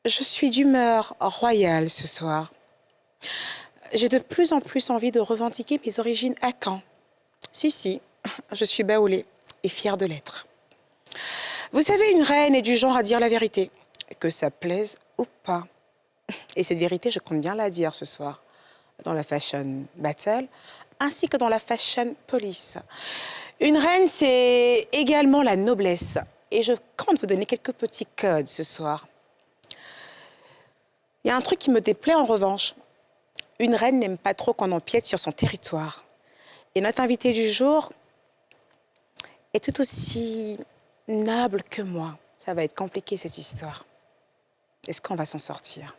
je suis d'humeur royale ce soir. J'ai de plus en plus envie de revendiquer mes origines à Caen. Si, je suis baoulée et fière de l'être. Vous savez, une reine est du genre à dire la vérité, que ça plaise ou pas. Et cette vérité, je compte bien la dire ce soir, dans la Fashion Battle, ainsi que dans la Fashion Police. Une reine, c'est également la noblesse. Et je compte vous donner quelques petits codes ce soir. Il y a un truc qui me déplaît en revanche. Une reine n'aime pas trop qu'on empiète sur son territoire. Et notre invité du jour est tout aussi noble que moi. Ça va être compliqué, cette histoire. Est-ce qu'on va s'en sortir?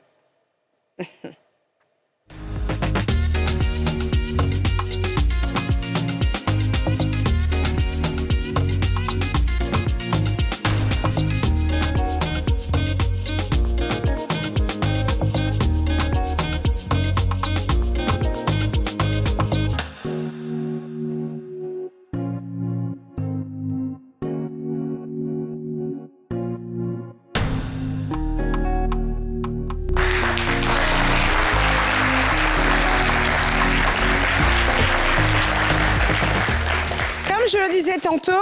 Je le disais tantôt,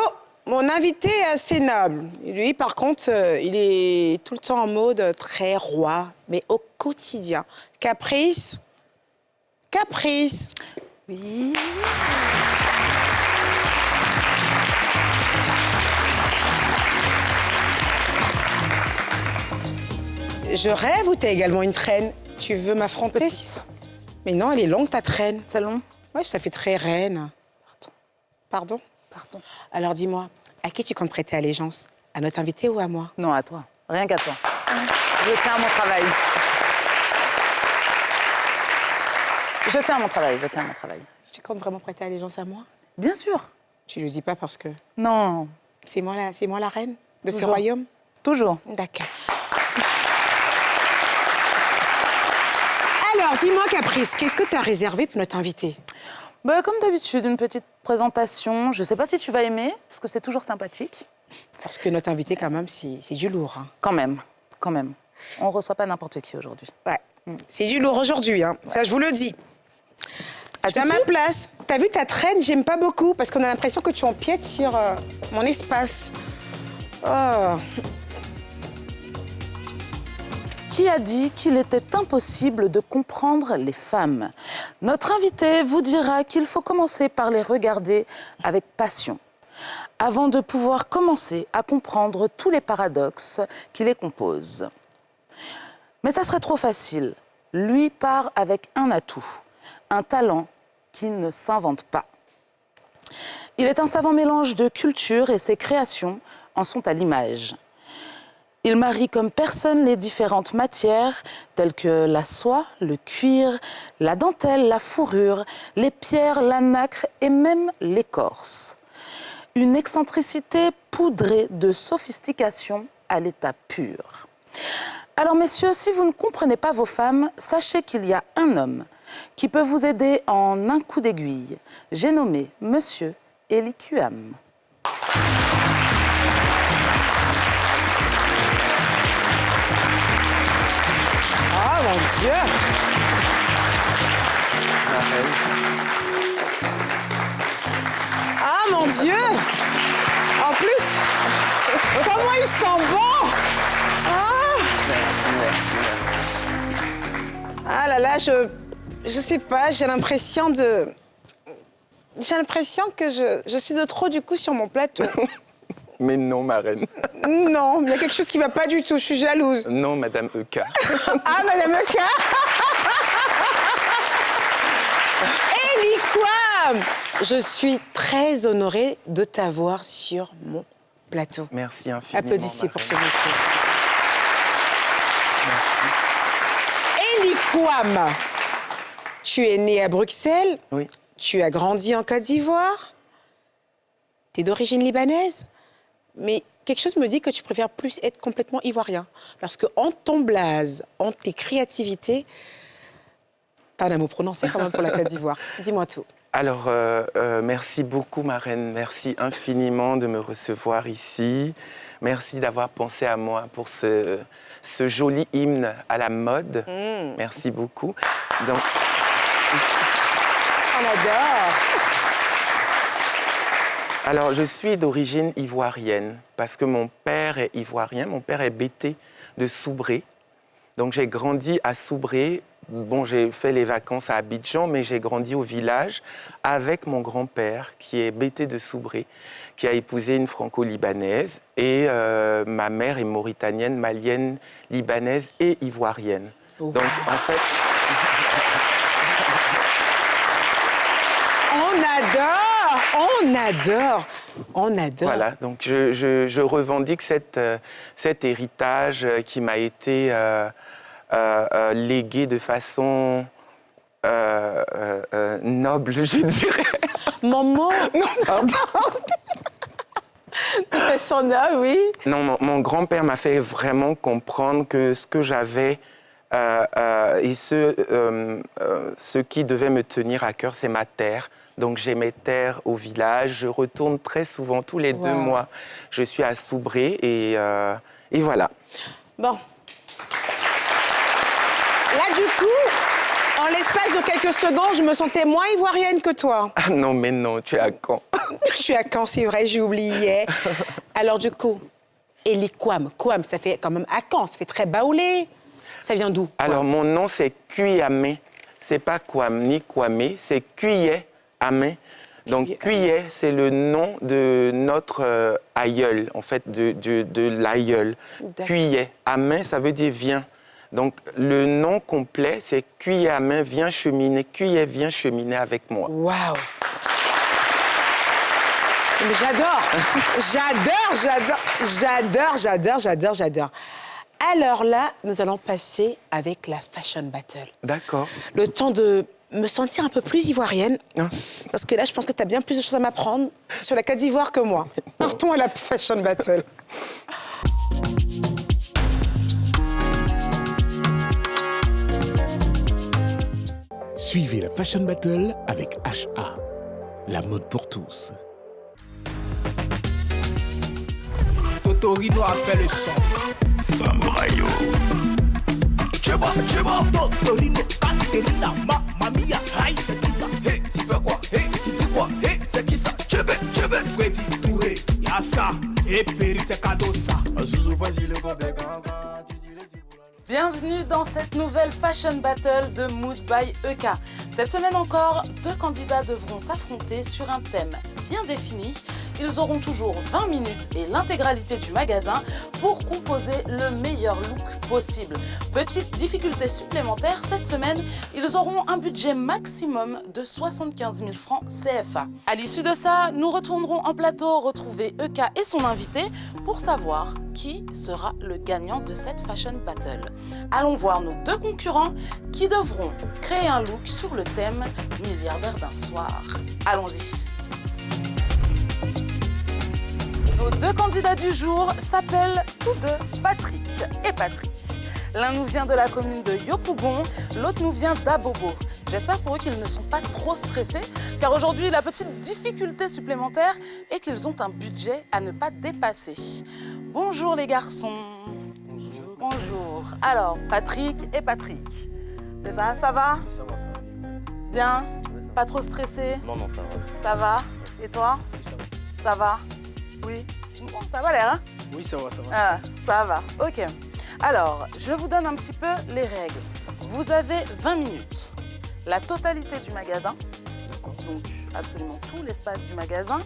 mon invité est assez noble. Lui, par contre, il est tout le temps en mode très roi, mais au quotidien. Caprice. Oui. Je rêve ou t'as également une traîne? Tu veux m'affronter? Petite. Mais non, elle est longue, ta traîne. C'est long? Ouais, ça fait très reine. Pardon? Pardon. Alors dis-moi, à qui tu comptes prêter allégeance? À notre invité ou à moi? Non, à toi. Rien qu'à toi. Je tiens à mon travail. Je tiens à mon travail. Tu comptes vraiment prêter allégeance à moi? Bien sûr. Tu le dis pas parce que Non. c'est moi la reine de ce Toujours. royaume? Toujours. D'accord. Alors, dis-moi, Caprice, qu'est-ce que tu as réservé pour notre invité? Bah, comme d'habitude, une petite présentation. Je sais pas si tu vas aimer, parce que c'est toujours sympathique. Parce que notre invité, quand même, c'est du lourd. Hein. Quand même. On reçoit pas n'importe qui aujourd'hui. Ouais, c'est du lourd aujourd'hui, hein. Ouais. Ça, je vous le dis. À je suis à ma place. T'as vu ta traîne? J'aime pas beaucoup, parce qu'on a l'impression que tu empiètes sur mon espace. Oh. Qui a dit qu'il était impossible de comprendre les femmes? Notre invité vous dira qu'il faut commencer par les regarder avec passion, avant de pouvoir commencer à comprendre tous les paradoxes qui les composent. Mais ça serait trop facile. Lui part avec un atout, un talent qui ne s'invente pas. Il est un savant mélange de culture et ses créations en sont à l'image. Il marie comme personne les différentes matières telles que la soie, le cuir, la dentelle, la fourrure, les pierres, la nacre et même l'écorce. Une excentricité poudrée de sophistication à l'état pur. Alors messieurs, si vous ne comprenez pas vos femmes, sachez qu'il y a un homme qui peut vous aider en un coup d'aiguille. J'ai nommé Monsieur Eli Quam. Ah, mon Dieu! Ah, mon Dieu! En plus, comment il sent bon! Ah! Ah là là, je sais pas, j'ai l'impression que je suis de trop, du coup, sur mon plateau. Mais non, ma reine. Non, il y a quelque chose qui va pas du tout, je suis jalouse. Non, Madame Eka. Ah, Madame Eka. Eli Quam! Je suis très honorée de t'avoir sur mon plateau. Merci infiniment. Applaudissez pour ce reine. monsieur. Merci. Eli Quam, tu es né à Bruxelles, Oui. tu as grandi en Côte d'Ivoire, tu es d'origine libanaise, mais quelque chose me dit que tu préfères plus être complètement ivoirien. Parce qu'en ton blaze, en tes créativités, t'as un mot prononcé quand même pour la Côte d'Ivoire. Dis-moi tout. Alors, merci beaucoup, ma reine. Merci infiniment de me recevoir ici. Merci d'avoir pensé à moi pour ce joli hymne à la mode. Merci beaucoup. Donc, On adore. alors, je suis d'origine ivoirienne parce que mon père est ivoirien. Mon père est bêté de Soubré. Donc, j'ai grandi à Soubré. Bon, j'ai fait les vacances à Abidjan, mais j'ai grandi au village avec mon grand-père, qui est bêté de Soubré, qui a épousé une franco-libanaise. Et ma mère est mauritanienne, malienne, libanaise et ivoirienne. Oh. Donc, en fait... On adore. Voilà, donc je revendique cet héritage qui m'a été légué de façon noble, je dirais. Maman, Non, pardon. son noble, oui. Non, mon grand-père m'a fait vraiment comprendre que ce que j'avais et ce qui devait me tenir à cœur, c'est ma terre. Donc j'ai mes terres au village, je retourne très souvent, tous les 2 mois. Je suis à Soubré et voilà. Bon. Là, du coup, en l'espace de quelques secondes, je me sentais moins ivoirienne que toi. Ah non, mais non, tu es à Caen. Je suis à Caen, c'est vrai, j'ai oublié. Alors, du coup, Elie Kwame. Kwame, ça fait quand même à Caen, ça fait très baoulé. Ça vient d'où? Alors, mon nom, c'est Kuyame. C'est pas Kwame ni Kwame, c'est Kuyé Amé. Donc, Kuyé, c'est le nom de notre aïeul, en fait, de l'aïeul. Kuyé Amé, ça veut dire viens. Donc, le nom complet, c'est Kuyé Amé, viens cheminer. Kuyé, viens cheminer avec moi. Waouh! Mais j'adore. Alors là, nous allons passer avec la Fashion Battle. D'accord. Le temps de me sentir un peu plus ivoirienne. Hein? Parce que là, je pense que tu as bien plus de choses à m'apprendre sur la Côte d'Ivoire que moi. Partons à la Fashion Battle. Suivez la Fashion Battle avec HA, la mode pour tous. Totorino a fait le son. Sambrayo. Cheba, Totorino, Katerina, Mamia, Aïe, c'est qui ça? Hé, tu fais quoi? Hé, tu dis quoi? Hé, c'est qui ça? Chebe, Freddy, Touré, Yassa, et Péri, c'est cadeau ça. Zouzou, vas-y, le gobé, ganga, Bienvenue dans cette nouvelle Fashion Battle de Mood by EK. Cette semaine encore, 2 candidats devront s'affronter sur un thème bien défini. Ils auront toujours 20 minutes et l'intégralité du magasin pour composer le meilleur look possible. Petite difficulté supplémentaire, cette semaine, ils auront un budget maximum de 75 000 francs CFA. À l'issue de ça, nous retournerons en plateau retrouver EK et son invité pour savoir qui sera le gagnant de cette Fashion Battle. Allons voir nos 2 concurrents qui devront créer un look sur le thème milliardaire d'un soir. Allons-y. Nos 2 candidats du jour s'appellent tous 2 Patrick et Patrick. L'un nous vient de la commune de Yopougon, l'autre nous vient d'Abobo. J'espère pour eux qu'ils ne sont pas trop stressés, car aujourd'hui, la petite difficulté supplémentaire est qu'ils ont un budget à ne pas dépasser. Bonjour les garçons. Bonjour. Alors, Patrick et Patrick. C'est ça, ça va? Ça va. Bien? Pas trop stressé? Non, ça va. Ça va? Et toi? Oui, ça va. Ça va? Oui? Bon, ça va l'air, hein? Oui, ça va. Ah, ça va, ok. Alors, je vous donne un petit peu les règles. Vous avez 20 minutes, la totalité du magasin, donc absolument tout l'espace du magasin.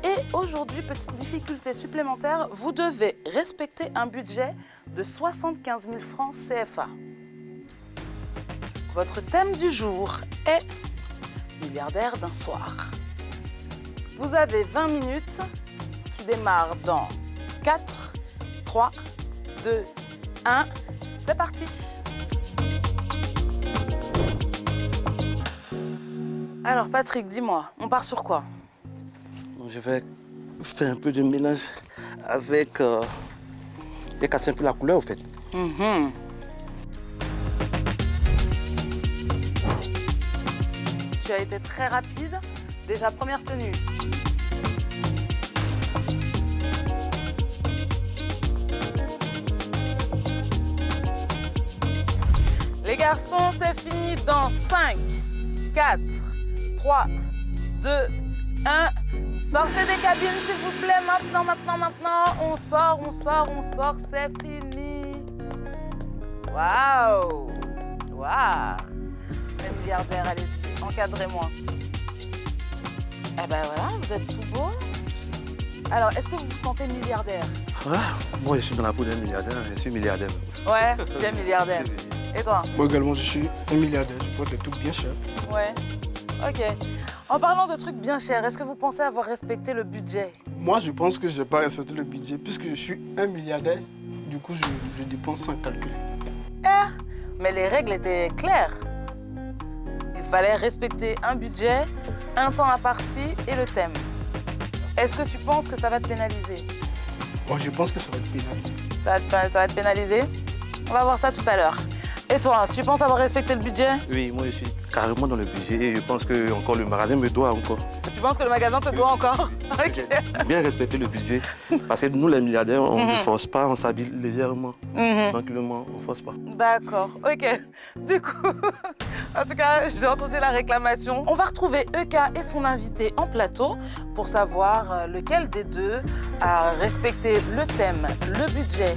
Et aujourd'hui, petite difficulté supplémentaire, vous devez respecter un budget de 75 000 francs CFA. Votre thème du jour est milliardaire d'un soir. Vous avez 20 minutes qui démarrent dans 4, 3, 2, 1. C'est parti. Alors Patrick, dis-moi, on part sur quoi? Je vais faire un peu de mélange avec... et casser un peu la couleur, en fait. Tu as été très rapide. Déjà, première tenue. Les garçons, c'est fini dans 5, 4, 3, 2, 1. Sortez des cabines, s'il vous plaît, maintenant. On sort, c'est fini. Waouh. Mes milliardaires, allez-y, encadrez-moi. Eh ben voilà, vous êtes tout beau. Alors, est-ce que vous vous sentez milliardaire? Moi, je suis dans la peau d'un milliardaire. Je suis milliardaire. Ouais, tu es milliardaire. Et toi? Moi également, je suis un milliardaire. Je porte des trucs bien chers. Ouais. Ok. En parlant de trucs bien chers, est-ce que vous pensez avoir respecté le budget? Moi, je pense que je n'ai pas respecté le budget. Puisque je suis un milliardaire, du coup, je dépense sans calculer. Mais les règles étaient claires. Il fallait respecter un budget, un temps imparti et le thème. Est-ce que tu penses que ça va te pénaliser? Moi, je pense que ça va être pénalisé. Ça va te pénaliser? On va voir ça tout à l'heure. Et toi, tu penses avoir respecté le budget? Oui, moi, je suis carrément dans le budget et je pense que encore le magasin me doit encore. Tu penses que le magasin te doit encore? Ok. J'ai bien respecter le budget. Parce que nous, les milliardaires, on ne force pas, on s'habille légèrement, tranquillement, on ne force pas. D'accord, ok. Du coup, en tout cas, j'ai entendu la réclamation. On va retrouver Eka et son invité en plateau pour savoir lequel des deux a respecté le thème, le budget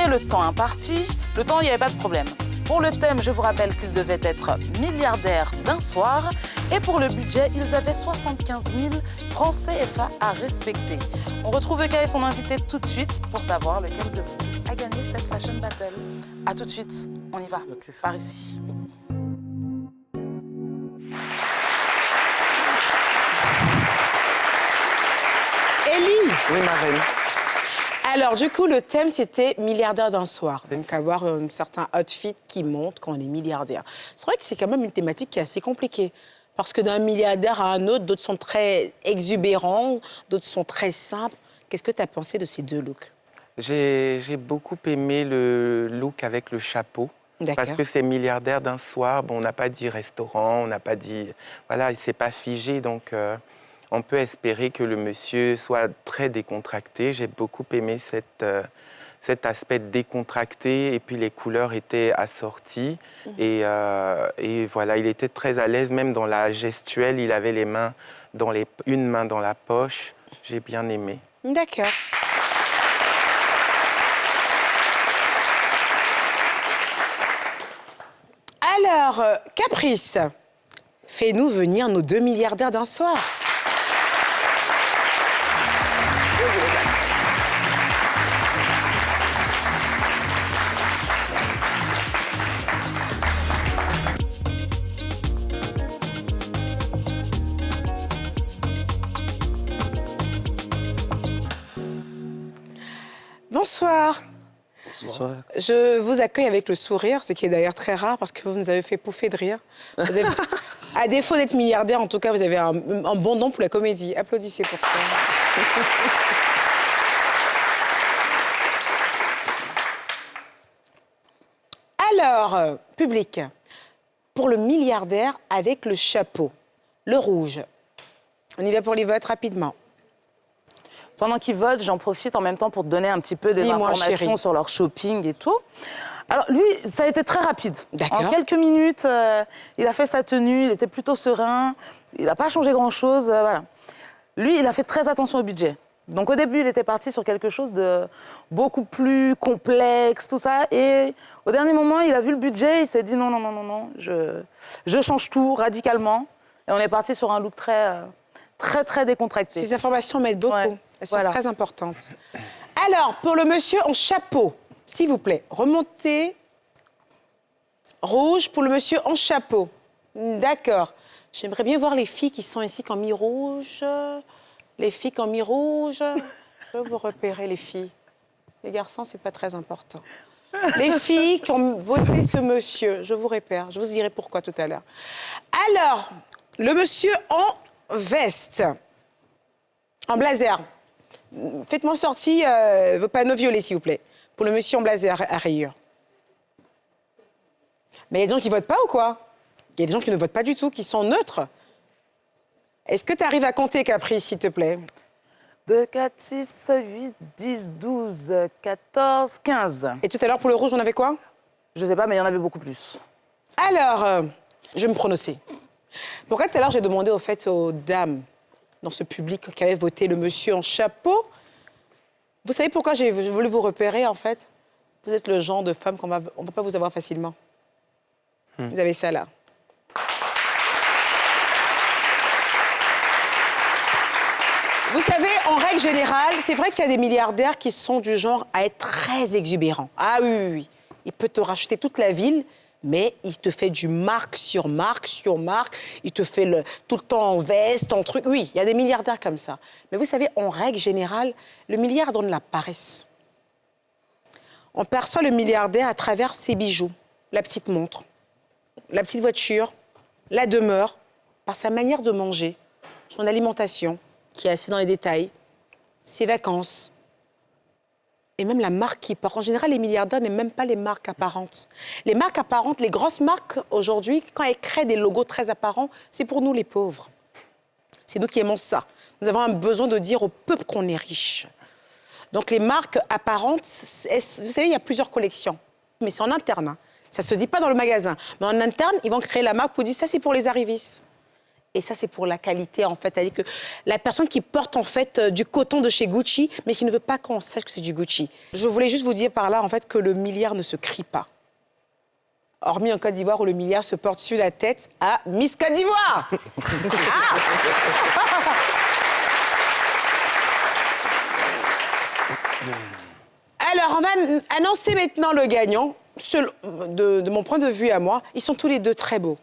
et le temps imparti. Le temps, il n'y avait pas de problème. Pour le thème, je vous rappelle qu'ils devaient être milliardaires d'un soir. Et pour le budget, ils avaient 75 000 francs CFA à respecter. On retrouve Eka et son invité tout de suite pour savoir lequel de vous a gagné cette Fashion Battle. A tout de suite, on y va, par ici. Ellie! Oui, ma reine. Alors, du coup, le thème, c'était milliardaire d'un soir. Donc, avoir un certain outfit qui montre qu'on est milliardaire. C'est vrai que c'est quand même une thématique qui est assez compliquée. Parce que d'un milliardaire à un autre, d'autres sont très exubérants, d'autres sont très simples. Qu'est-ce que tu as pensé de ces deux looks? J'ai beaucoup aimé le look avec le chapeau. Parce que c'est milliardaire d'un soir. Bon, on n'a pas dit restaurant, on n'a pas dit... Voilà, il ne s'est pas figé, donc... on peut espérer que le monsieur soit très décontracté. J'ai beaucoup aimé cet aspect décontracté et puis les couleurs étaient assorties. Et voilà, il était très à l'aise, même dans la gestuelle, il avait les mains une main dans la poche. J'ai bien aimé. D'accord. Alors, Caprice, fais-nous venir nos deux milliardaires d'un soir. Bonsoir. Bonsoir. Je vous accueille avec le sourire, ce qui est d'ailleurs très rare parce que vous nous avez fait pouffer de rire. Vous avez, à défaut d'être milliardaire, en tout cas, vous avez un bon don pour la comédie. Applaudissez pour ça. Alors, public, pour le milliardaire avec le chapeau, le rouge, on y va pour les votes rapidement. Pendant qu'ils votent, j'en profite en même temps pour te donner un petit peu des Dis-moi, informations chérie. sur leur shopping et tout. Alors lui, ça a été très rapide. D'accord. En quelques minutes, il a fait sa tenue, il était plutôt serein, il n'a pas changé grand-chose. Voilà. Lui, il a fait très attention au budget. Donc au début, il était parti sur quelque chose de beaucoup plus complexe, tout ça. Et au dernier moment, il a vu le budget, il s'est dit non, je change tout radicalement. Et on est parti sur un look très décontracté. Ces informations m'aident beaucoup. Ouais, Elles sont voilà. très importantes. Alors, pour le monsieur en chapeau, s'il vous plaît, remontez. Rouge pour le monsieur en chapeau. D'accord. J'aimerais bien voir les filles qui sont ici en mi-rouge. Les filles en mi-rouge. Je vais vous repérer, les filles. Les garçons, c'est pas très important. Les filles qui ont voté ce monsieur, je vous repère. Je vous dirai pourquoi tout à l'heure. Alors, le monsieur en veste, en blazer. Faites-moi sortir vos panneaux violets, s'il vous plaît, pour le monsieur en blazer à rayures. Mais il y a des gens qui ne votent pas ou quoi? Il y a des gens qui ne votent pas du tout, qui sont neutres. Est-ce que tu arrives à compter, Caprice, s'il te plaît? 2, 4, 6, 8, 10, 12, 14, 15. Et tout à l'heure, pour le rouge, on avait quoi? Je sais pas, mais il y en avait beaucoup plus. Alors, je vais me prononcer. Pourquoi tout à l'heure, j'ai demandé au fait aux dames dans ce public qui avaient voté le monsieur en chapeau. Vous savez pourquoi j'ai voulu vous repérer, en fait? Vous êtes le genre de femme qu'on ne peut pas vous avoir facilement. Vous avez ça là. Vous savez, en règle générale, c'est vrai qu'il y a des milliardaires qui sont du genre à être très exubérants. Ah oui, oui, oui. Il peut te racheter toute la ville, mais il te fait du marque sur marque sur marque. Il te fait tout le temps en veste, en truc. Oui, il y a des milliardaires comme ça. Mais vous savez, en règle générale, le milliard donne la paresse. On perçoit le milliardaire à travers ses bijoux, la petite montre, la petite voiture, la demeure, par sa manière de manger, son alimentation, qui est assez dans les détails, ses vacances, et même la marque qu'il porte. En général, les milliardaires n'aiment même pas les marques apparentes. Les marques apparentes, les grosses marques, aujourd'hui, quand elles créent des logos très apparents, c'est pour nous les pauvres. C'est nous qui aimons ça. Nous avons un besoin de dire au peuple qu'on est riche. Donc les marques apparentes, vous savez, il y a plusieurs collections, mais c'est en interne. Hein. Ça ne se dit pas dans le magasin. Mais en interne, ils vont créer la marque pour dire ça, c'est pour les arrivistes. Et ça, c'est pour la qualité, en fait. C'est-à-dire que la personne qui porte, en fait, du coton de chez Gucci, mais qui ne veut pas qu'on sache que c'est du Gucci. Je voulais juste vous dire par là, en fait, que le milliard ne se crie pas. Hormis en Côte d'Ivoire, où le milliard se porte sur la tête à Miss Côte d'Ivoire. Alors, on va annoncer maintenant le gagnant. De mon point de vue à moi, ils sont tous les deux très beaux.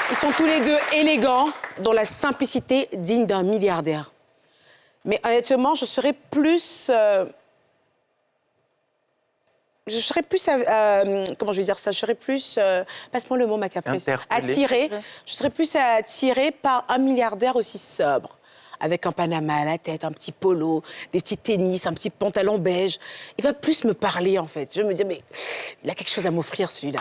Ils sont tous les deux élégants, dans la simplicité digne d'un milliardaire. Mais honnêtement, je serais plus... comment je vais dire ça? Je serais plus... passe-moi le mot, ma caprice. Attirée. Je serais plus attirée par un milliardaire aussi sobre. Avec un panama à la tête, un petit polo, des petits tennis, un petit pantalon beige. Il va plus me parler, en fait. Je me dis, mais il a quelque chose à m'offrir, celui-là.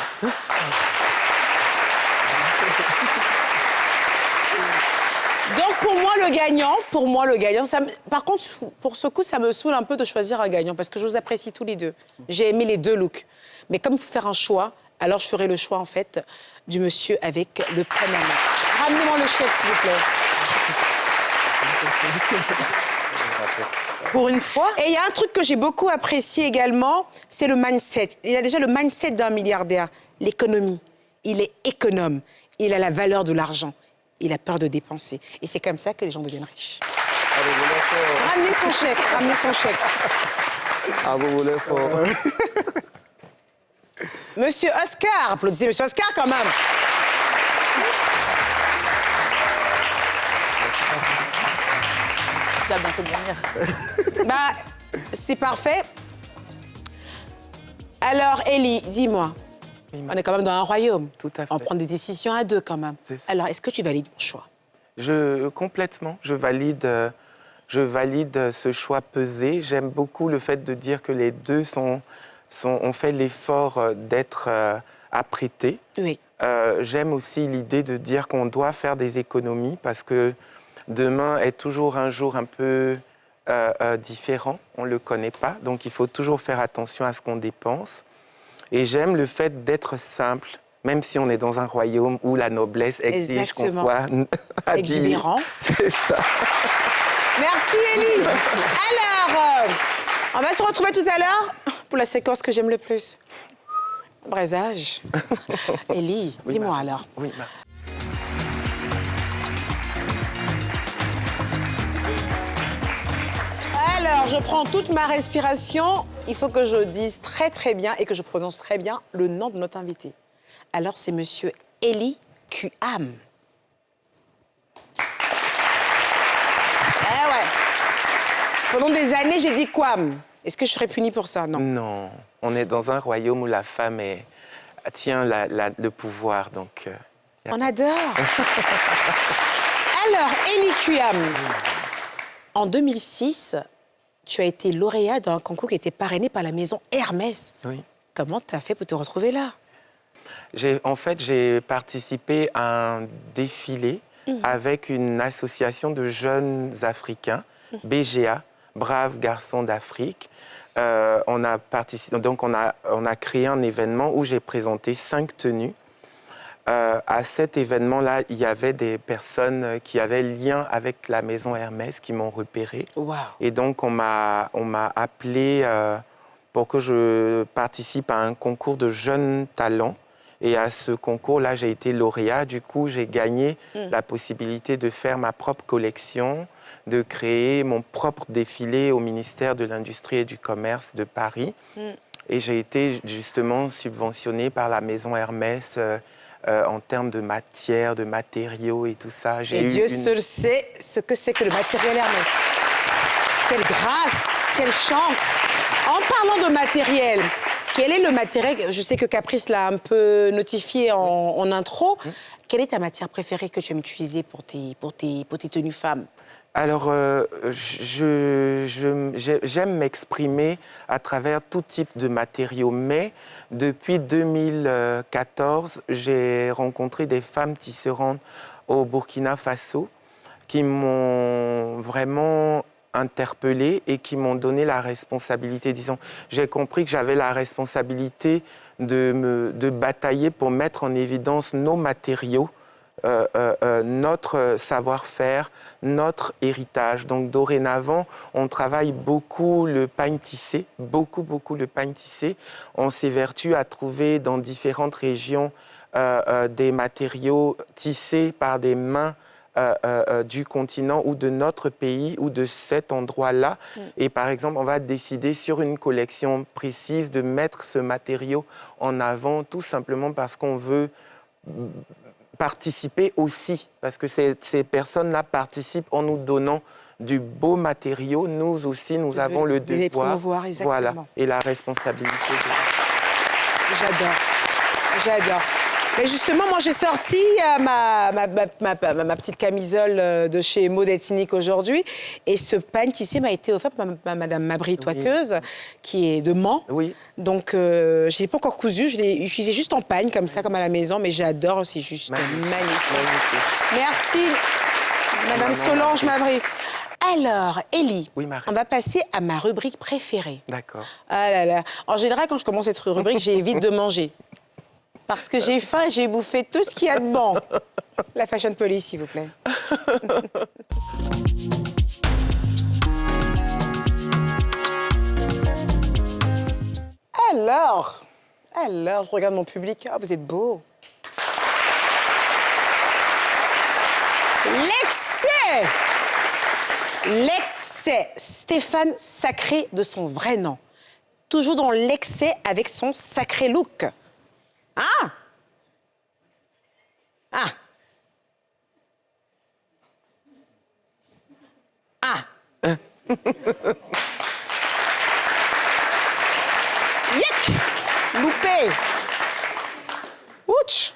Donc, pour moi, le gagnant, par contre, pour ce coup, ça me saoule un peu de choisir un gagnant parce que je vous apprécie tous les deux. J'ai aimé les deux looks. Mais comme il faut faire un choix, alors je ferai le choix, en fait, du monsieur avec le panama. Ramenez-moi le chef, s'il vous plaît. Pour une fois. Et il y a un truc que j'ai beaucoup apprécié également, c'est le mindset. Il a déjà le mindset d'un milliardaire, l'économie. Il est économe. Il a la valeur de l'argent. Il a peur de dépenser. Et c'est comme ça que les gens deviennent riches. Ramenez son chèque, ramenez son chèque. Ah, vous voulez fort. Monsieur Oscar, applaudissez Monsieur Oscar quand même. Tu as bien fait de venir. Bah, c'est parfait. Alors, Élie, dis-moi. On est quand même dans un royaume. Tout à fait. On prend des décisions à deux quand même. Alors, est-ce que tu valides mon choix? Complètement. Je valide ce choix pesé. J'aime beaucoup le fait de dire que les deux ont fait l'effort d'être apprêtés. Oui. J'aime aussi l'idée de dire qu'on doit faire des économies parce que demain est toujours un jour un peu différent. On ne le connaît pas. Donc, il faut toujours faire attention à ce qu'on dépense. Et j'aime le fait d'être simple, même si on est dans un royaume où la noblesse exige qu'on soit habillé. Exubérant. C'est ça. Merci, Élie. Alors, on va se retrouver tout à l'heure pour la séquence que j'aime le plus. Braisage. Élie, Oui, dis-moi Marie. alors. Oui, Marie. Alors, je prends toute ma respiration. Il faut que je dise très très bien et que je prononce très bien le nom de notre invité. Alors, c'est monsieur Élie Quam. Eh ouais. Pendant des années, j'ai dit Quam. Est-ce que je serais punie pour ça? Non. Non, on est dans un royaume où la femme tient le pouvoir, donc... On adore. Alors, Élie Quam, en 2006, tu as été lauréat d'un concours qui était parrainé par la maison Hermès. Oui. Comment tu as fait pour te retrouver là? J'ai participé à un défilé avec une association de jeunes Africains, BGA, Braves Garçons d'Afrique, on a créé un événement où j'ai présenté 5 tenues. À cet événement-là, il y avait des personnes qui avaient lien avec la maison Hermès qui m'ont repéré. Wow. Et donc, on m'a appelé pour que je participe à un concours de jeunes talents. Et à ce concours-là, j'ai été lauréat. Du coup, j'ai gagné la possibilité de faire ma propre collection, de créer mon propre défilé au ministère de l'Industrie et du Commerce de Paris. Et j'ai été justement subventionnée par la maison Hermès en termes de matière, de matériaux et tout ça. Et Dieu seul sait ce que c'est que le matériel Hermès. Quelle grâce, quelle chance. En parlant de matériel, quel est le matériel? Je sais que Caprice l'a un peu notifié en intro. Quelle est ta matière préférée que tu aimes utiliser pour tes tenues femmes? Alors, j'aime m'exprimer à travers tout type de matériaux, mais depuis 2014, j'ai rencontré des femmes tisserandes au Burkina Faso qui m'ont vraiment interpellée et qui m'ont donné la responsabilité, disons. J'ai compris que j'avais la responsabilité de batailler pour mettre en évidence nos matériaux, notre savoir-faire, notre héritage. Donc dorénavant, on travaille beaucoup le pagne tissé, beaucoup le pagne tissé. On s'évertue à trouver dans différentes régions des matériaux tissés par des mains du continent ou de notre pays ou de cet endroit-là. Et par exemple, on va décider sur une collection précise de mettre ce matériau en avant tout simplement parce qu'on veut participer aussi, parce que ces personnes-là participent en nous donnant du beau matériau. Nous aussi, nous avons le devoir, les promouvoir, exactement. Voilà, et la responsabilité. J'adore. Mais justement, moi, j'ai sorti ma petite camisole de chez Maud Ethnique aujourd'hui. Et ce pagne tissé m'a été offert par Madame Mabry Toiqueuse, qui est de Mans. Oui. Donc, je ne l'ai pas encore cousu. Je l'ai utilisé juste en pagne, comme ça, comme à la maison. Mais j'adore, c'est juste magnifique. Merci, Madame Solange Mabry. Alors, Élie, on va passer à ma rubrique préférée. D'accord. Ah là là. En général, quand je commence cette rubrique, j'évite de manger. Parce que j'ai faim et j'ai bouffé tout ce qu'il y a de bon. La Fashion Police, s'il vous plaît. Alors, je regarde mon public. Ah, vous êtes beau. L'excès. Stéphane Sacré de son vrai nom. Toujours dans l'excès avec son sacré look. Ah! Ah! Ah! Yek! Loupé! Ouch!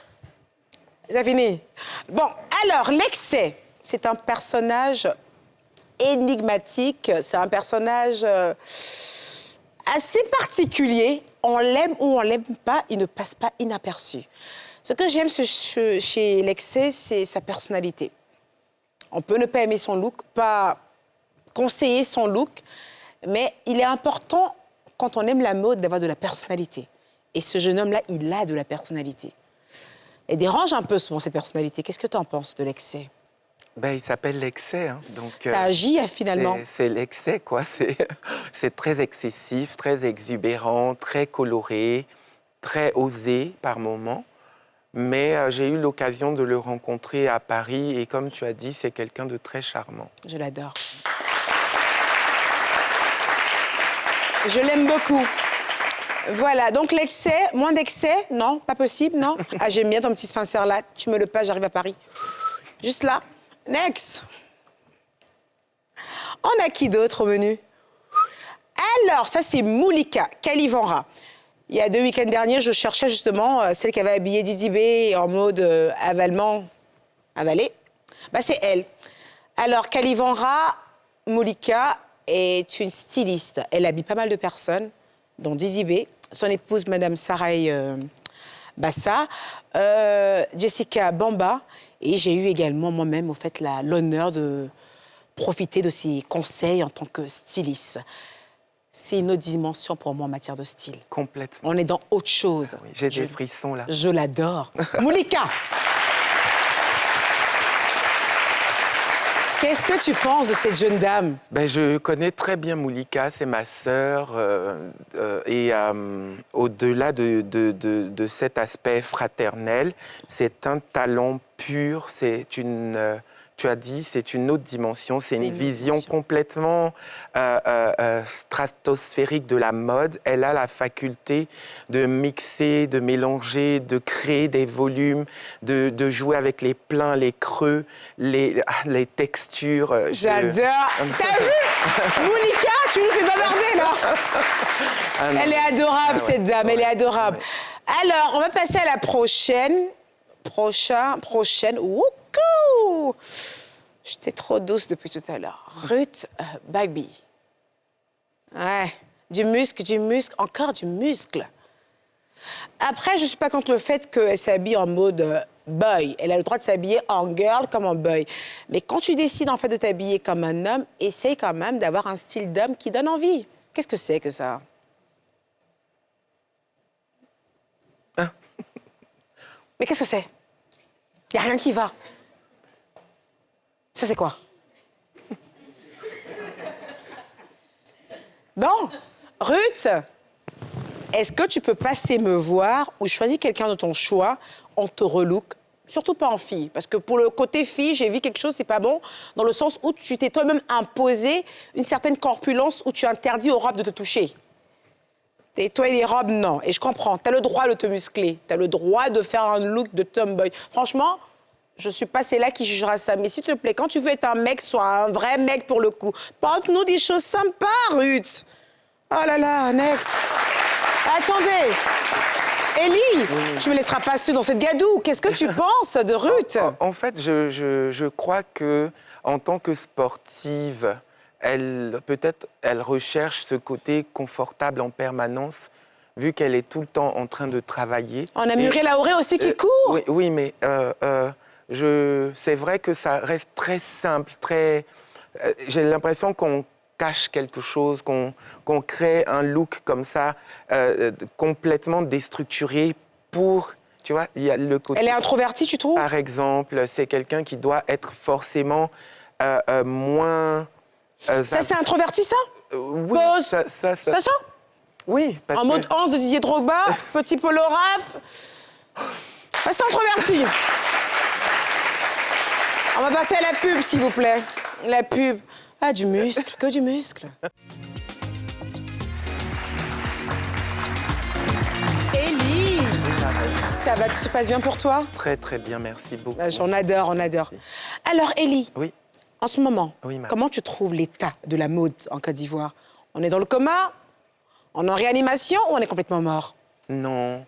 C'est fini. Bon, alors, l'excès, c'est un personnage énigmatique, c'est un personnage assez particulier. On l'aime ou on l'aime pas, il ne passe pas inaperçu. Ce que j'aime chez l'excès, c'est sa personnalité. On peut ne pas aimer son look, pas conseiller son look, mais il est important, quand on aime la mode, d'avoir de la personnalité. Et ce jeune homme-là, il a de la personnalité. Il dérange un peu souvent cette personnalité. Qu'est-ce que tu en penses de l'excès? Ben, il s'appelle l'excès. Hein. Donc, ça agit finalement. C'est l'excès, quoi. C'est très excessif, très exubérant, très coloré, très osé par moments. Mais j'ai eu l'occasion de le rencontrer à Paris et comme tu as dit, c'est quelqu'un de très charmant. Je l'adore. Je l'aime beaucoup. Voilà, donc l'excès, moins d'excès, non, pas possible, non. Ah, j'aime bien ton petit Spencer là, tu me le passes, j'arrive à Paris. Juste là. Next. On a qui d'autre au menu? Alors, ça c'est Moulika Kalivanra. Il y a 2 week-ends derniers, je cherchais justement celle qui avait habillé Didi B en mode avalement, avalé. Bah, c'est elle. Alors, Kalivanra Moulika est une styliste. Elle habille pas mal de personnes, dont Didi B, son épouse, Madame Sarai Bassa, Jessica Bamba. Et j'ai eu également moi-même, au fait, l'honneur de profiter de ses conseils en tant que styliste. c'est une autre dimension pour moi en matière de style. Complètement. On est dans autre chose. Oui, j'ai des frissons là. Je l'adore. Moulika, qu'est-ce que tu penses de cette jeune dame? Ben, je connais très bien Moulika, c'est ma sœur. Et au-delà de cet aspect fraternel, c'est un talent pur, c'est une... tu as dit, c'est une autre dimension, c'est une vision complètement stratosphérique de la mode. Elle a la faculté de mixer, de mélanger, de créer des volumes, de jouer avec les pleins, les creux, les textures. J'adore. T'as vu? Moulika, tu nous fais bavarder, là. Ah non. Elle est adorable, Ah ouais. cette dame, elle est adorable. Ouais. Alors, on va passer à la prochaine. Prochaine. Wouhou! J'étais trop douce depuis tout à l'heure. Ruth Bagby. Ouais, du muscle, encore du muscle. Après, je ne suis pas contre le fait qu'elle s'habille en mode boy. Elle a le droit de s'habiller en girl comme en boy. Mais quand tu décides en fait de t'habiller comme un homme, essaye quand même d'avoir un style d'homme qui donne envie. Qu'est-ce que c'est que ça? Hein? Mais qu'est-ce que c'est? Il n'y a rien qui va. Ça, c'est quoi? Bon, Ruth, est-ce que tu peux passer me voir ou choisir quelqu'un de ton choix, on te relook, surtout pas en fille, parce que pour le côté fille, j'ai vu quelque chose, c'est pas bon, dans le sens où tu t'es toi-même imposé une certaine corpulence où tu interdis aux robes de te toucher. Et toi et les robes, non. Et je comprends, t'as le droit de te muscler, t'as le droit de faire un look de tomboy. Franchement, je suis pas celle-là qui jugera ça. Mais s'il te plaît, quand tu veux être un mec, sois un vrai mec pour le coup. Porte-nous des choses sympas, Ruth. Oh là là, next. Attendez. Ellie, tu me laisseras pas seule dans cette gadoue. Qu'est-ce que tu penses de Ruth? En fait, je crois que en tant que sportive, elle recherche ce côté confortable en permanence, vu qu'elle est tout le temps en train de travailler. On a Muriel Auré aussi qui court. Oui, mais c'est vrai que ça reste très simple, très. J'ai l'impression qu'on cache quelque chose, qu'on crée un look comme ça, complètement déstructuré pour. Tu vois, il y a le côté. Elle est introvertie, tu trouves? Par exemple, c'est quelqu'un qui doit être forcément moins. Ça, c'est introverti, ça? Oui, Pause. ça. Ça? Oui, parce En que- mode 11 de Didier Drogba, petit polo raf. Ça, c'est introverti. On va passer à la pub, s'il vous plaît. La pub. Ah, du muscle, que du muscle. Ellie, ça va, tout se passe bien pour toi? Très, très bien, merci beaucoup. Ah, on adore, on adore. Alors, Ellie, Oui. en ce moment, Oui, madame. comment tu trouves l'état de la mode en Côte d'Ivoire? On est dans le coma? On est en réanimation ou on est complètement mort? Non,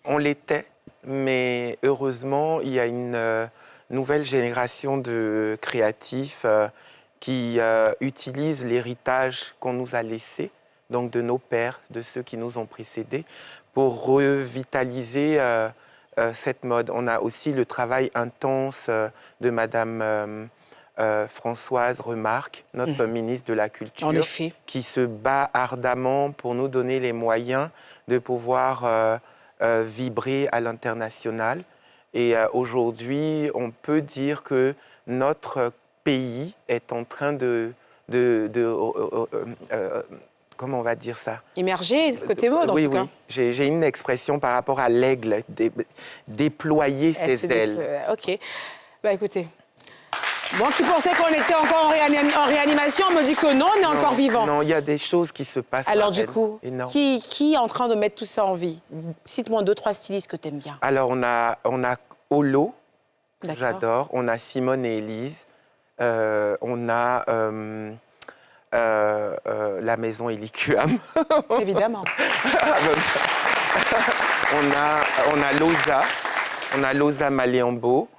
on l'était, mais heureusement, il y a une nouvelle génération de créatifs qui utilisent l'héritage qu'on nous a laissé, donc de nos pères, de ceux qui nous ont précédés, pour revitaliser cette mode. On a aussi le travail intense de Madame Françoise Remarque, notre ministre de la Culture, En effet. qui se bat ardemment pour nous donner les moyens de pouvoir vibrer à l'international. Et aujourd'hui, on peut dire que notre pays est en train comment on va dire ça? Immergé, côté mode, en oui, tout cas. oui. J'ai une expression par rapport à l'aigle, déployer Elle ses se ailes. Ok. Bah écoutez, moi qui pensais qu'on était encore en réanimation, on me dit que non, on est encore vivant. Non, il y a des choses qui se passent. Alors par du elle. coup, Énorme. qui est en train de mettre tout ça en vie? Cite-moi 2-3 stylistes que t'aimes bien. Alors, on a Olo, D'accord. j'adore. On a Simone et Élise. On a la maison Elicuam. Évidemment. on a Loza. On a Loza Maléambo,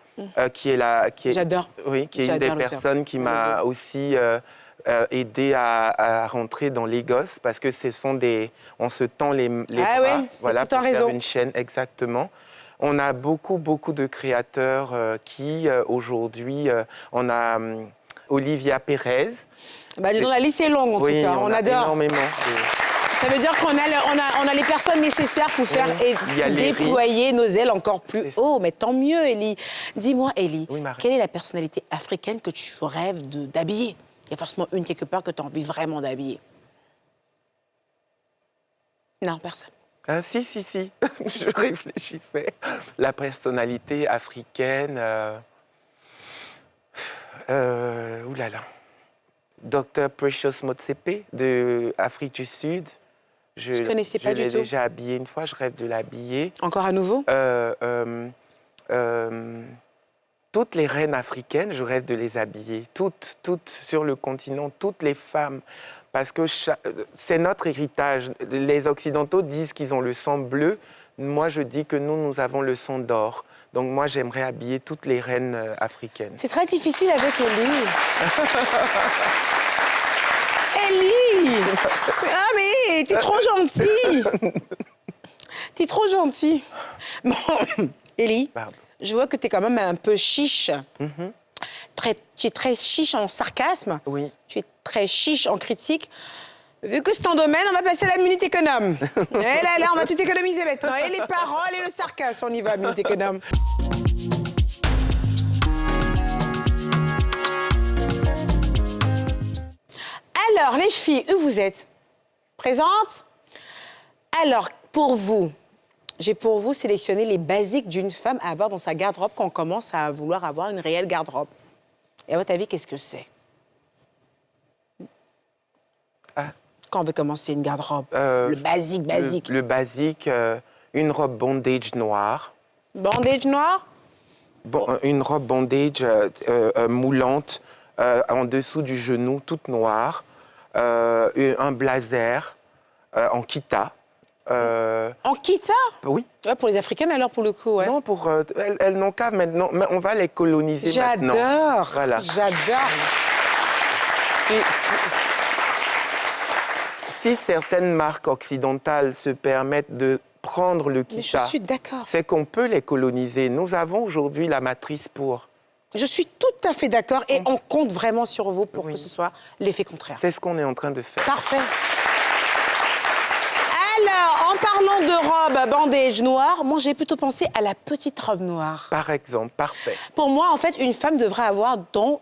qui est J'adore. Oui, qui est une des J'adore Loza. personnes qui m'a aussi aidé à rentrer dans les gosses, parce que on se tend les Ah bras, oui, c'est tout un pour réseau. faire une chaîne, exactement. On a beaucoup de créateurs qui, aujourd'hui, on a Olivia Pérez, Bah, dis donc, la liste est longue, en Oui, tout cas. On a adore. énormément. Ça veut dire qu'on a, on a les personnes nécessaires pour faire Il y a les déployer nos ailes encore plus C'est ça. haut. Mais tant mieux, Élie. Dis-moi, Élie, Oui, Marie. quelle est la personnalité africaine que tu rêves d'habiller? Il y a forcément une quelque part que tu as envie vraiment d'habiller. Non, personne. Ah, si. Je réfléchissais. La personnalité africaine... oulala. Dr Precious Motsepe de Afrique du Sud. Je connaissais pas du tout. Je l'ai déjà habillé une fois, je rêve de l'habiller. Encore à nouveau? Toutes les reines africaines, je rêve de les habiller. Toutes sur le continent, toutes les femmes. Parce que c'est notre héritage. Les Occidentaux disent qu'ils ont le sang bleu. Moi, je dis que nous avons le sang d'or. Donc moi, j'aimerais habiller toutes les reines africaines. C'est très difficile avec Élie. Élie! Ah mais t'es trop gentil! T'es trop gentil. Bon, Élie, Pardon. je vois que t'es quand même un peu chiche. Tu es très chiche en sarcasme. Oui. Tu es très chiche en critique. Vu que c'est ton domaine, on va passer à la minute économe. Et là, on va tout économiser maintenant. Et les paroles et le sarcasme, on y va, minute économe. Alors, les filles, où vous êtes? Présentes? Alors, pour vous, j'ai pour vous sélectionné les basiques d'une femme à avoir dans sa garde-robe quand on commence à vouloir avoir une réelle garde-robe. Et à votre avis, qu'est-ce que c'est? Quand on veut commencer une garde-robe, le basique. Le basique, une robe bondage noire. Bandage noir? Une robe bondage moulante en dessous du genou, toute noire. Un blazer en kita. En kita? Oui. Ouais, pour les Africaines, alors, pour le coup, ouais. Non, pour elles n'ont qu'à maintenant. Mais on va les coloniser maintenant. J'adore. Voilà. J'adore. Si certaines marques occidentales se permettent de prendre le Mais je kita, suis d'accord. c'est qu'on peut les coloniser. Nous avons aujourd'hui la matrice pour. Je suis tout à fait d'accord et on compte vraiment sur vous pour Oui. que ce soit l'effet contraire. C'est ce qu'on est en train de faire. Parfait. Alors, en parlant de robe bandage noire, moi j'ai plutôt pensé à la petite robe noire. Par exemple, parfait. Pour moi, en fait, une femme devrait avoir dans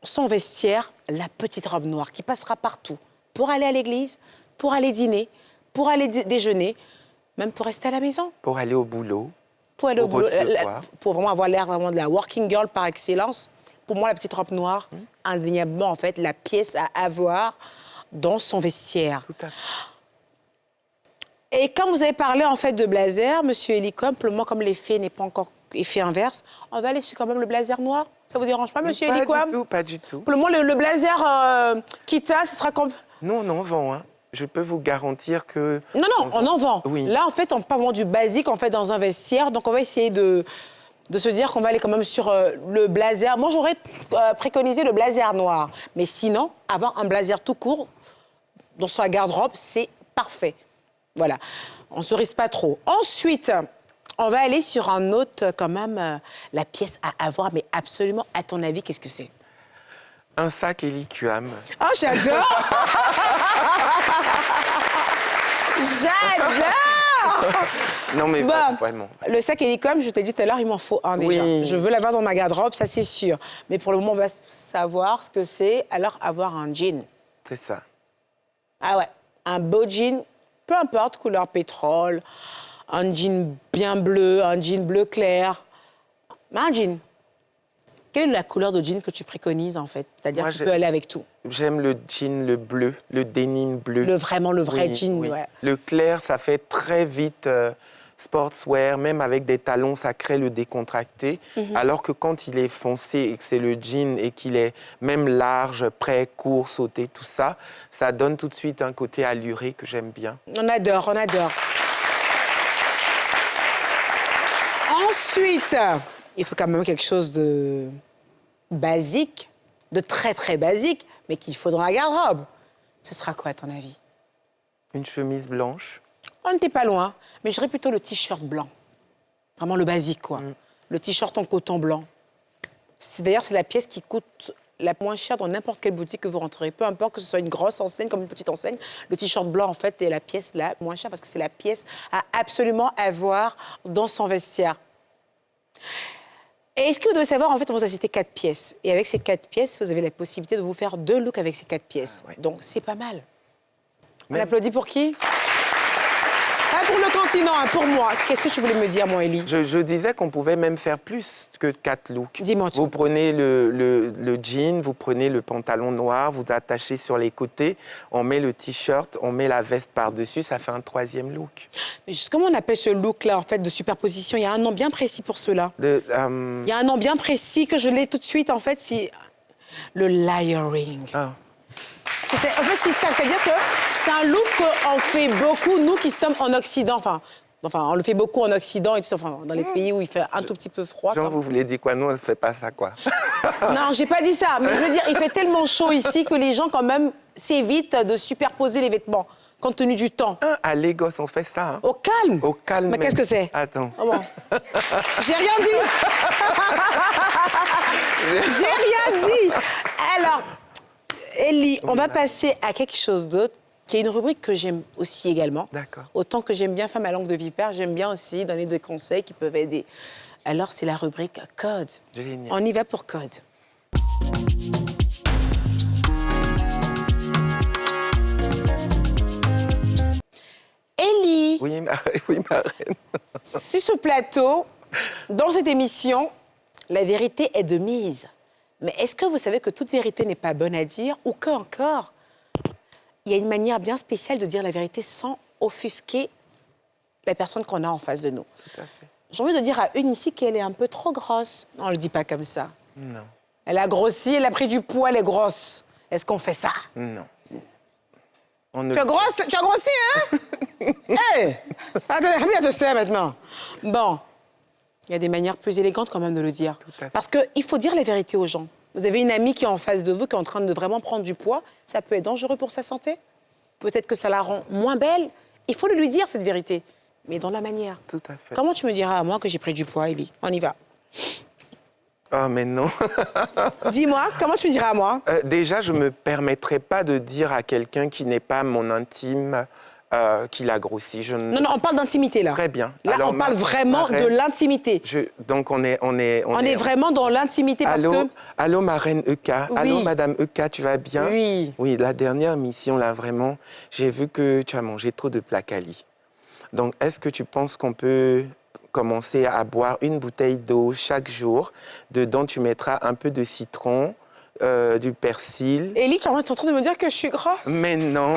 son vestiaire la petite robe noire qui passera partout. Pour aller à l'église, pour aller dîner, pour aller déjeuner, même pour rester à la maison. Pour aller au boulot. Pour aller au Pour boulot, recevoir. pour vraiment avoir l'air vraiment de la working girl par excellence. Pour moi, la petite robe noire, indéniablement, en fait, la pièce à avoir dans son vestiaire. Tout à fait. Et quand vous avez parlé, en fait, de blazer, Monsieur Elicom, pour le moment, comme l'effet n'est pas encore effet inverse, on va aller sur quand même le blazer noir. Ça vous dérange pas, Monsieur Elicom? Pas du tout. Pour le moment, le blazer Kita, ce sera comme... Nous, on en vend, hein. Je peux vous garantir que... Non, on en vend. Oui. Là, en fait, on peut vendre du basique, en fait, dans un vestiaire. Donc, on va essayer de se dire qu'on va aller quand même sur le blazer. Moi, j'aurais préconisé le blazer noir. Mais sinon, avoir un blazer tout court dans sa garde-robe, c'est parfait. Voilà. On ne se risque pas trop. Ensuite, on va aller sur un autre, quand même, la pièce à avoir. Mais absolument, à ton avis, qu'est-ce que c'est? Un sac Eliquam. Oh, j'adore! J'adore! Non, mais Bah, vraiment. le sac Elicom, je t'ai dit tout à l'heure, il m'en faut un déjà. Oui. Je veux l'avoir dans ma garde-robe, ça c'est sûr. Mais pour le moment, on va savoir ce que c'est, alors avoir un jean. C'est ça. Ah ouais, un beau jean, peu importe, couleur pétrole, un jean bien bleu, un jean bleu clair. Mais un jean. Quelle est la couleur de jean que tu préconises, en fait? C'est-à-dire Moi, que tu peux aller avec tout. J'aime le jean, le bleu, le denim bleu. Vraiment le vrai Oui, jean, oui. ouais. Le clair, ça fait très vite sportswear, même avec des talons, ça crée le décontracté. Alors que quand il est foncé et que c'est le jean et qu'il est même large, prêt, court, sauté, tout ça, ça donne tout de suite un côté alluré que j'aime bien. On adore, on adore. Ensuite, il faut quand même quelque chose de basique, de très très basique, mais qu'il faut dans la garde-robe. Ce sera quoi, à ton avis? Une chemise blanche. On n'était pas loin, mais je dirais plutôt le t-shirt blanc. Vraiment le basique, quoi. Le t-shirt en coton blanc. D'ailleurs, c'est la pièce qui coûte la moins chère dans n'importe quelle boutique que vous rentrez. Peu importe que ce soit une grosse enseigne comme une petite enseigne, le t-shirt blanc, en fait, est la pièce la moins chère parce que c'est la pièce à absolument avoir dans son vestiaire. Et est-ce que vous devez savoir, en fait, on vous a cité 4 pièces. Et avec ces 4 pièces, vous avez la possibilité de vous faire 2 looks avec ces 4 pièces. Ah, ouais. Donc, c'est pas mal. On Même- applaudit pour qui? Pas pour le continent, hein, pour moi. Qu'est-ce que tu voulais me dire, moi, Élie? Je disais qu'on pouvait même faire plus que 4 looks. Dis-moi tout. Vous prenez le jean, vous prenez le pantalon noir, vous attachez sur les côtés, on met le t-shirt, on met la veste par-dessus, ça fait un 3e look. Mais comment on appelle ce look-là, en fait, de superposition? Il y a un nom bien précis pour cela. Il y a un nom bien précis que je l'ai tout de suite, en fait, c'est le layering. Ah. En fait, c'est ça. C'est-à-dire que c'est un look qu'on fait beaucoup, nous qui sommes en Occident. Enfin, on le fait beaucoup en Occident et tout ça, enfin, dans les pays où il fait un tout petit peu froid. Genre, vous voulez dire quoi? Nous, on ne fait pas ça, quoi. Non, j'ai pas dit ça. Mais je veux dire, il fait tellement chaud ici que les gens, quand même, s'évitent de superposer les vêtements, compte tenu du temps. À Lagos, on fait ça. Hein. Au calme. Au calme. Mais même. qu'est-ce que c'est? Attends. Oh bon. J'ai rien dit. J'ai rien dit. Alors, Élie, on va passer à quelque chose d'autre, qui est une rubrique que j'aime aussi également. D'accord. Autant que j'aime bien faire ma langue de vipère, j'aime bien aussi donner des conseils qui peuvent aider. Alors, c'est la rubrique Code. Génial. On y va pour Code. Élie, Oui, oui, ma reine. sur ce plateau, dans cette émission, la vérité est de mise. Mais est-ce que vous savez que toute vérité n'est pas bonne à dire ou qu'encore, il y a une manière bien spéciale de dire la vérité sans offusquer la personne qu'on a en face de nous? Tout à fait. J'ai envie de dire à une ici qu'elle est un peu trop grosse. Non, on ne le dit pas comme ça. Non, Elle a grossi, elle a pris du poids, elle est grosse. Est-ce qu'on fait ça? non. On ne... Tu as grossi, hein? Hé! Reviens de ça maintenant. Bon, il y a des manières plus élégantes quand même de le dire. Tout à fait. Parce qu'il faut dire la vérité aux gens. Vous avez une amie qui est en face de vous, qui est en train de vraiment prendre du poids. Ça peut être dangereux pour sa santé. Peut-être que ça la rend moins belle. Il faut le lui dire, cette vérité. Mais dans la manière. Tout à fait. Comment tu me diras à moi que j'ai pris du poids, Élie? On y va. Oh, mais non. Dis-moi, comment tu me diras à moi? Déjà, je ne me permettrai pas de dire à quelqu'un qui n'est pas mon intime qu'il a grossi. Je ne... Non, on parle d'intimité, là. Très bien. Là, Alors, on parle vraiment ma reine, de l'intimité. Donc, on est Vraiment dans l'intimité parce Allô, que... allô, ma reine Eka. Oui. Allô, madame Eka, tu vas bien? Oui. Oui, la dernière mission, là, vraiment, j'ai vu que tu as mangé trop de placali. Donc, est-ce que tu penses qu'on peut commencer à boire une bouteille d'eau chaque jour? Dedans, tu mettras un peu de citron, du persil. Élie, tu es en train de me dire que je suis grosse? Mais non.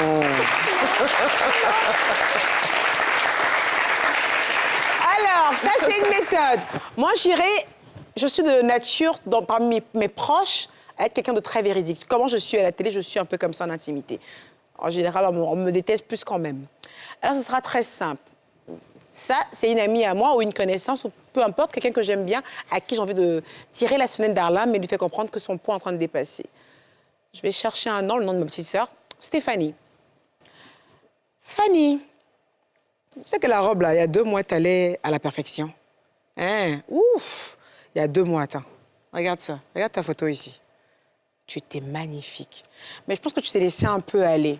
Alors, ça, c'est une méthode. Moi, je suis de nature, parmi mes proches, à être quelqu'un de très véridique. Comment je suis à la télé, je suis un peu comme ça en intimité. En général, on me déteste plus quand même. Alors, ce sera très simple. Ça, c'est une amie à moi ou une connaissance, ou peu importe, quelqu'un que j'aime bien, à qui j'ai envie de tirer la sonnette d'alarme, mais lui faire comprendre que son poids est en train de dépasser. Je vais chercher un nom, le nom de ma petite sœur, Stéphanie. Fanny, tu sais que la robe, là, il y a 2 mois, t'allais à la perfection. Hein? Ouf! Il y a 2 mois, attends. Regarde ça. Regarde ta photo ici. Tu étais magnifique. Mais je pense que tu t'es laissée un peu aller.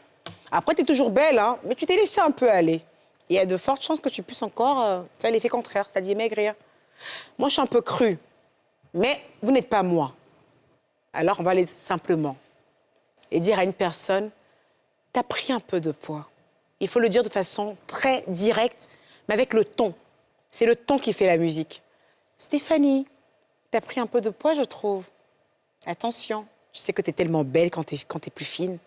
Après, tu es toujours belle, hein, mais tu t'es laissée un peu aller. Il y a de fortes chances que tu puisses encore faire l'effet contraire, c'est-à-dire maigrir. Moi, je suis un peu crue. Mais vous n'êtes pas moi. Alors, on va aller simplement et dire à une personne, t'as pris un peu de poids. Il faut le dire de façon très directe, mais avec le ton. C'est le ton qui fait la musique. Stéphanie, t'as pris un peu de poids, je trouve. Attention, je sais que t'es tellement belle quand t'es plus fine.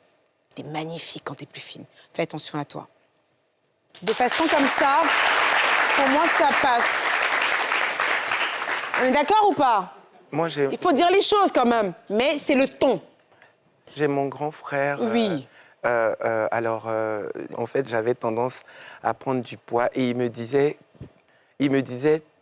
T'es magnifique quand t'es plus fine. Fais attention à toi. De façon comme ça, pour moi, ça passe. On est d'accord ou pas? Moi, Il faut dire les choses quand même, mais c'est le ton. j'ai mon grand frère. Oui. En fait, j'avais tendance à prendre du poids et il me disait,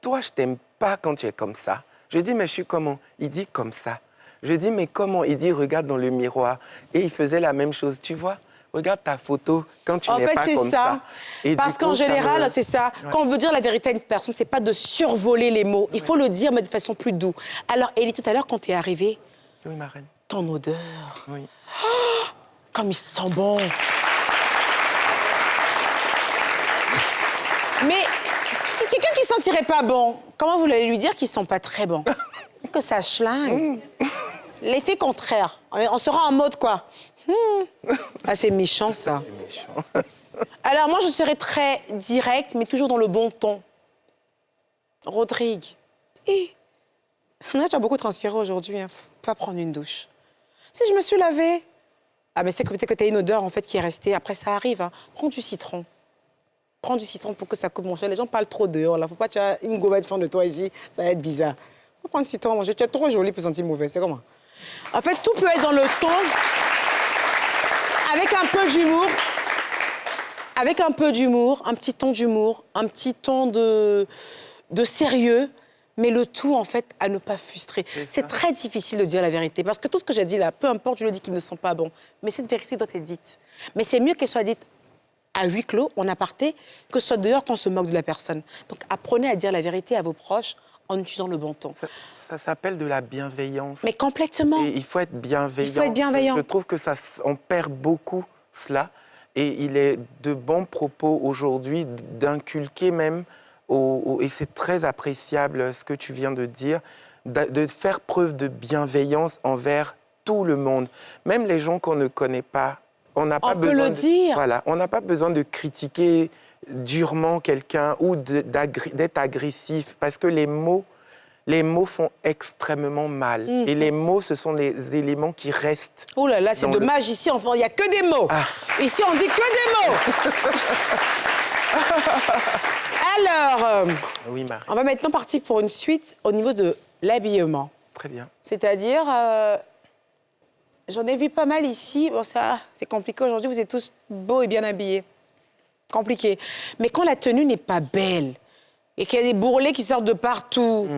toi, je t'aime pas quand tu es comme ça. Je dis, mais je suis comment? Il dit, comme ça. Je dis, mais comment? Il dit, regarde dans le miroir. Et il faisait la même chose, tu vois? Regarde ta photo quand tu n'es pas comme ça. Et parce du qu'en coup, ça général, me- c'est ça. Ouais. Quand on veut dire la vérité à une personne, c'est pas de survoler les mots. Il faut le dire, mais de façon plus douce. Alors, Élie, tout à l'heure, quand tu es arrivée, Oui, ma reine. ton odeur. Oui. Oh, comme il sent bon. Mais quelqu'un qui sentirait pas bon, comment vous allez lui dire qu'ils sont pas très bons? Que ça schlingue. L'effet contraire. On sera en mode quoi? Ah, c'est méchant, ça. Alors, moi, je serais très directe, mais toujours dans le bon ton. Rodrigue. Tu as beaucoup transpiré aujourd'hui. Hein. Pas prendre une douche. Si je me suis lavée... Ah, mais c'est peut-être que tu as une odeur, en fait, qui est restée. Après, ça arrive. Hein. Prends du citron. Prends du citron pour que ça coupe mon chien. Les gens parlent trop dehors, là. Faut pas que tu aies une gommette fin de toi ici. Ça va être bizarre. Faut prendre du citron, manger. Tu es trop jolie pour sentir mauvais. C'est comment? En fait, tout peut être dans le ton... Avec un peu d'humour. Avec un peu d'humour, un petit ton d'humour, un petit ton de sérieux, mais le tout, en fait, à ne pas frustrer. C'est très difficile de dire la vérité, parce que tout ce que j'ai dit là, peu importe, je le dis qu'ils ne sont pas bons, mais cette vérité doit être dite. Mais c'est mieux qu'elle soit dite à huis clos, en aparté, que ce soit dehors quand on se moque de la personne. Donc apprenez à dire la vérité à vos proches en utilisant le bon ton. Ça s'appelle de la bienveillance. Mais complètement. Et il faut être bienveillant. Il faut être bienveillant. Je trouve que on perd beaucoup cela. Et il est de bons propos aujourd'hui d'inculquer même, et c'est très appréciable ce que tu viens de dire, de faire preuve de bienveillance envers tout le monde, même les gens qu'on ne connaît pas. On n'a pas besoin peut le dire. Voilà, on n'a pas besoin de critiquer durement quelqu'un ou d'être agressif, parce que les mots font extrêmement mal. Et les mots, ce sont les éléments qui restent. Oh là là, c'est dommage. Ici, il n'y a que des mots. Ah. Ici, on dit que des mots. Alors, oui, Marie. On va maintenant partir pour une suite au niveau de l'habillement. Très bien. C'est-à-dire, j'en ai vu pas mal ici. Bon, ça, c'est compliqué aujourd'hui. Vous êtes tous beaux et bien habillés. Compliqué. Mais quand la tenue n'est pas belle et qu'il y a des bourrelets qui sortent de partout,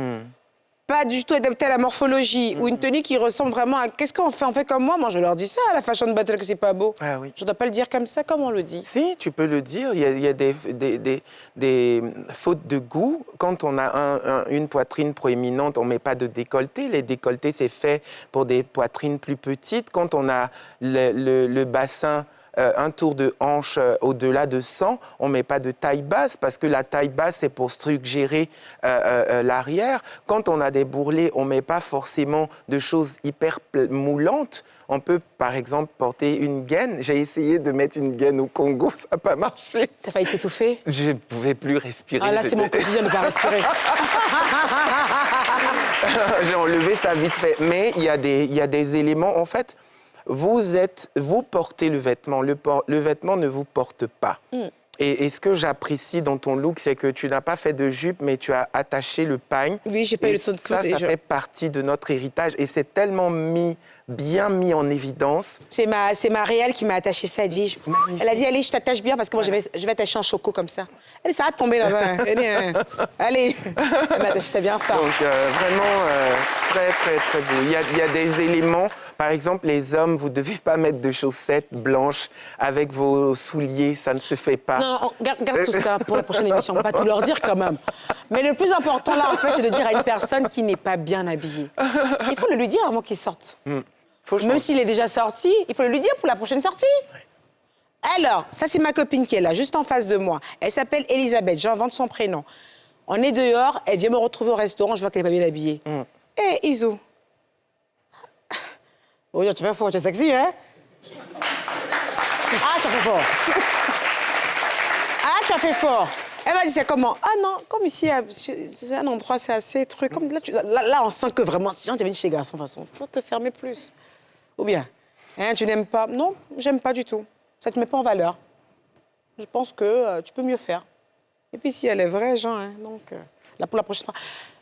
pas du tout adapté à la morphologie, ou une tenue qui ressemble vraiment à... Qu'est-ce qu'on fait? On fait comme moi je leur dis ça à la Fashion Battle, que c'est pas beau. Ah oui. Je dois pas le dire comme ça, comme on le dit. Si, tu peux le dire. Il y a des fautes de goût. Quand on a une poitrine proéminente, on ne met pas de décolleté. Les décolletés, c'est fait pour des poitrines plus petites. Quand on a le bassin... un tour de hanche au-delà de 100, on ne met pas de taille basse parce que la taille basse, c'est pour suggérer l'arrière. Quand on a des bourrelets, on ne met pas forcément de choses hyper moulantes. On peut, par exemple, porter une gaine. J'ai essayé de mettre une gaine au Congo, ça n'a pas marché. T'as failli t'étouffer? Je ne pouvais plus respirer. Ah là, c'est mon quotidien de ne pas respirer. J'ai enlevé ça vite fait. Mais il y a des éléments, en fait... Vous portez le vêtement. Le vêtement ne vous porte pas. Et ce que j'apprécie dans ton look, c'est que tu n'as pas fait de jupe, mais tu as attaché le pagne. Oui, j'ai pas eu le temps de côté. Ça fait partie de notre héritage. Et c'est tellement bien mis en évidence. C'est ma réelle qui m'a attaché ça, Edwige. Elle a dit, allez, je t'attache bien parce que moi, je vais attacher un choco comme ça. Allez, ça va tomber là-bas. Allez. Elle m'a attaché ça bien fort. Donc, vraiment, très, très, très beau. Il y a des éléments. Par exemple, les hommes, vous ne devez pas mettre de chaussettes blanches avec vos souliers. Ça ne se fait pas. Non, garde tout ça pour la prochaine émission. On va pas tout leur dire quand même. Mais le plus important, là, en fait, c'est de dire à une personne qui n'est pas bien habillée. Il faut le lui dire avant qu'il sorte. Même s'il est déjà sorti, il faut le lui dire pour la prochaine sortie. Alors, ça, c'est ma copine qui est là, juste en face de moi. Elle s'appelle Elisabeth, j'invente son prénom. On est dehors, elle vient me retrouver au restaurant, je vois qu'elle n'est pas bien habillée. Hé, Isou. Oh, tu fais fort, tu es sexy, hein? Ah, tu as fait fort. Ah, tu as fait fort. Elle m'a dit, c'est comment? Ah non, comme ici, c'est un endroit, c'est assez truc. Comme là, on sent que vraiment, si tu viens chez garçon, de toute façon, il faut te fermer plus. Ou bien, hein, tu n'aimes pas? Non, j'aime pas du tout. Ça ne te met pas en valeur. Je pense que tu peux mieux faire. Et puis, si elle est vraie, Jean, hein, donc, là, pour la prochaine fois.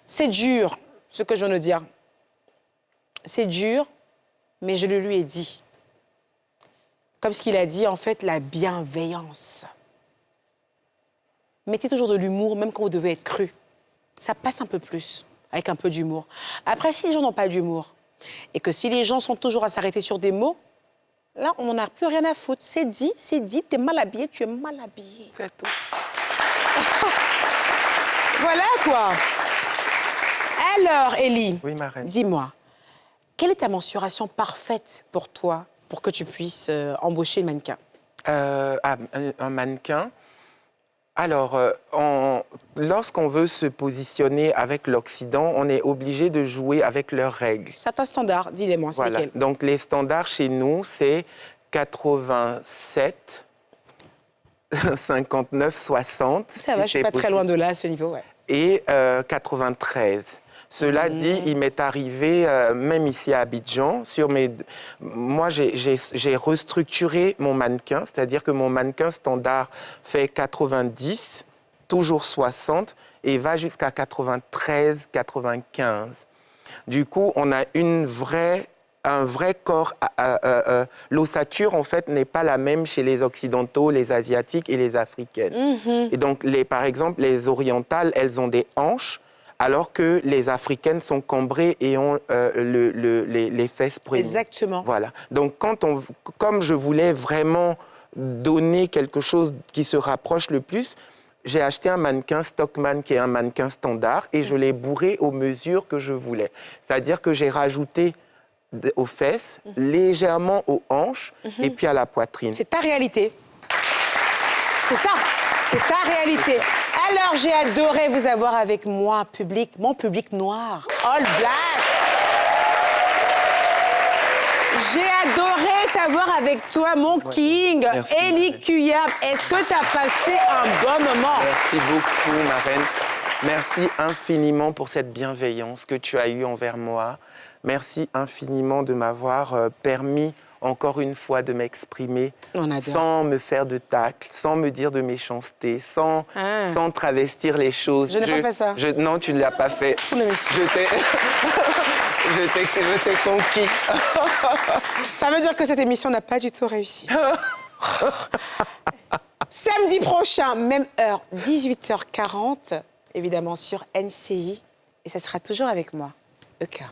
C'est dur, ce que je viens de dire. C'est dur, mais je le lui ai dit. Comme ce qu'il a dit, en fait, la bienveillance. Mettez toujours de l'humour, même quand vous devez être cru. Ça passe un peu plus, avec un peu d'humour. Après, si les gens n'ont pas d'humour, et que si les gens sont toujours à s'arrêter sur des mots, là, on n'en a plus rien à foutre. C'est dit, t'es mal habillé, tu es mal habillé. C'est tout. Voilà, quoi. Alors, Élie, oui, ma reine. Dis-moi, Quelle est ta mensuration parfaite pour toi, pour que tu puisses embaucher le mannequin? Un mannequin. Alors, lorsqu'on veut se positionner avec l'Occident, on est obligé de jouer avec leurs règles. Certains standards, dis-les-moi, c'est Voilà. lesquels? Donc, les standards chez nous, c'est 87, 59, 60. Ça va, je suis pas très loin de là à ce niveau, ouais. Et 93. Cela dit, il m'est arrivé, même ici à Abidjan, moi j'ai restructuré mon mannequin, c'est-à-dire que mon mannequin standard fait 90, toujours 60, et va jusqu'à 93, 95. Du coup, on a un vrai corps. L'ossature, en fait, n'est pas la même chez les Occidentaux, les Asiatiques et les Africaines. Et donc, par exemple, les Orientales, elles ont des hanches, alors que les Africaines sont cambrées et ont les fesses poignées. Exactement. Voilà. Donc, comme je voulais vraiment donner quelque chose qui se rapproche le plus, j'ai acheté un mannequin Stockman qui est un mannequin standard et je l'ai bourré aux mesures que je voulais. C'est-à-dire que j'ai rajouté aux fesses, légèrement aux hanches et puis à la poitrine. C'est ta réalité. C'est ça. C'est ta réalité. Alors, j'ai adoré vous avoir avec moi, mon public noir, all black. J'ai adoré t'avoir avec toi, mon king, Merci, Elie Kuyab. Est-ce que tu as passé un bon moment? Merci beaucoup, ma reine. Merci infiniment pour cette bienveillance que tu as eue envers moi. Merci infiniment de m'avoir permis encore une fois de m'exprimer sans me faire de tacle, sans me dire de méchanceté, sans travestir les choses. Je n'ai pas fait ça. Non, tu ne l'as pas fait. Tout le messieurs. Je t'ai conquis. Ça veut dire que cette émission n'a pas du tout réussi. Samedi prochain, même heure, 18h40, évidemment sur NCI. Et ça sera toujours avec moi, EK.